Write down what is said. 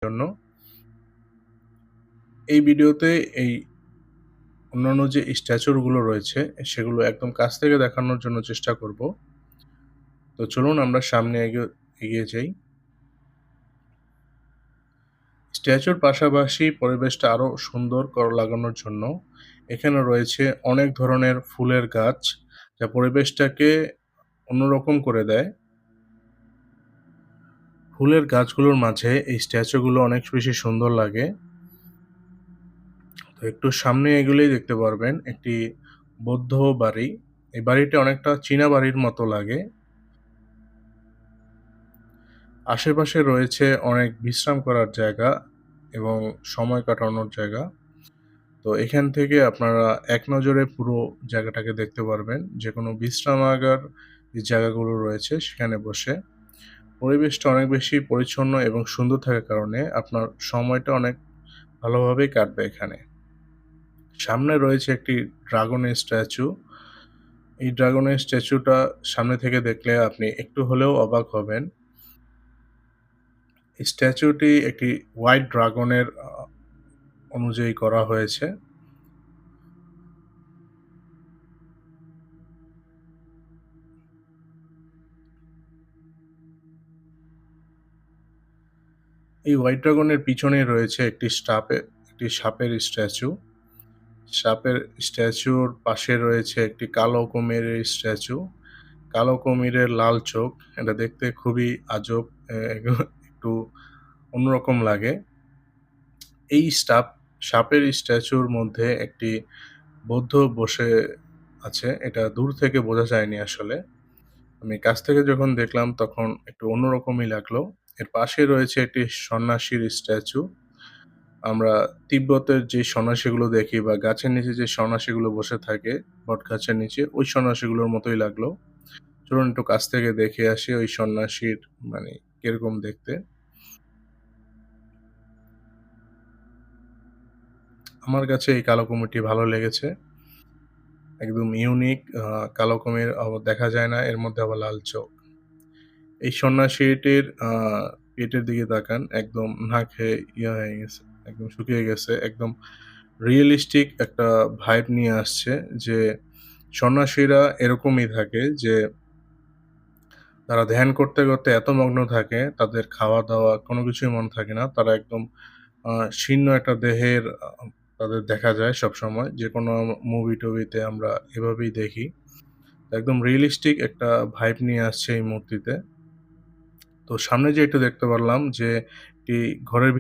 জন্য। এই ভিডিওতে এই অন্যান্য যে স্ট্যাচুরগুলো রয়েছে সেগুলো একদম কাছ থেকে দেখানোর জন্য চেষ্টা করব। তো চলুন আমরা সামনে এগিয়ে যাই। স্ট্যাচুর পাশাপাশি পরিবেশটা আরো সুন্দর লাগানোর জন্য এখানে রয়েছে অনেক ধরনের ফুলের গাছ, যা পরিবেশটাকে অন্যরকম করে দেয়। ফুলের গাছগুলোর মাঝে এই স্ট্যাচুগুলো অনেক বেশি সুন্দর লাগে। তো একটু সামনে এগুলেই দেখতে পারবেন একটি বৌদ্ধ বাড়ি। এই বাড়িটা অনেকটা চীনা বাড়ির মতো লাগে। আশেপাশে রয়েছে অনেক বিশ্রাম করার জায়গা এবং সময় কাটানোর জায়গা। তো এখান থেকে আপনারা এক নজরে পুরো জায়গাটাকে দেখতে পারবেন। যেকোনো বিশ্রামাগার যে জায়গাগুলো রয়েছে সেখানে বসে। পরিবেশটা অনেক বেশি পরিচ্ছন্ন এবং সুন্দর থাকার কারণে আপনার সময়টা অনেক ভালোভাবেই কাটবে এখানে। সামনে রয়েছে একটি ড্রাগনের স্ট্যাচু। এই ড্রাগনের স্ট্যাচুটা সামনে থেকে দেখলে আপনি একটু হলেও অবাক হবেন। এই স্ট্যাচুটি একটি হোয়াইট ড্রাগনের অনুযায়ী করা হয়েছে। এই হোয়াইট ড্রাগনের পিছনে রয়েছে একটি সাপের স্ট্যাচু। সাপের স্ট্যাচুর পাশে রয়েছে একটি কালো কুমিরের স্ট্যাচু। কালো কুমিরের লাল চোখ। এটা দেখতে খুবই আজব, একটু অন্যরকম লাগে। এই সাপের স্ট্যাচুর মধ্যে একটি বৌদ্ধ বসে আছে। এটা দূর থেকে বোঝা যায়নি আসলে। আমি কাছ থেকে যখন দেখলাম তখন একটু অন্যরকমই লাগলো। এর পাশে রয়েছে একটি সন্ন্যাসীর স্ট্যাচু। আমরা তিব্বতের যে সন্ন্যাসীগুলো দেখি বা গাছের নিচে যে সন্ন্যাসীগুলো বসে থাকে বটগাছের নিচে, ওই সন্ন্যাসীগুলোর মতোই লাগলো। চলুন একটু কাছ থেকে দেখে আসি ওই সন্ন্যাসীর মানে কিরকম দেখতে। আমার কাছে এই কালো কুমিরটি ভালো লেগেছে। একদম ইউনিক কালো কুমির দেখা যায় না, এর মধ্যে আবার লাল চোখ। এই সন্ন্যাসীটির পেটের দিকে তাকান, একদম না খেয়ে ইয়ে হয়ে গেছে, একদম শুকিয়ে গেছে। একদম রিয়ালিস্টিক একটা ভাইব নিয়ে আসছে যে সন্ন্যাসীরা এরকমই থাকে যে তারা ধ্যান করতে, করতে এত মগ্ন থাকে তাদের খাওয়া-দাওয়া কোনো কিছুই মনে থাকে না। তারা একদম আ শীর্ণ একটা দেহের তাদের দেখা যায় সবসময়। যেকোনো মুভি-টুভিতে আমরা এভাবেই দেখি। একদম রিয়ালিস্টিক একটা ভাইব নিয়ে আসছে এই মূর্তিতে। তো সামনে যে একটু দেখতে পারলাম যে একটি ঘরের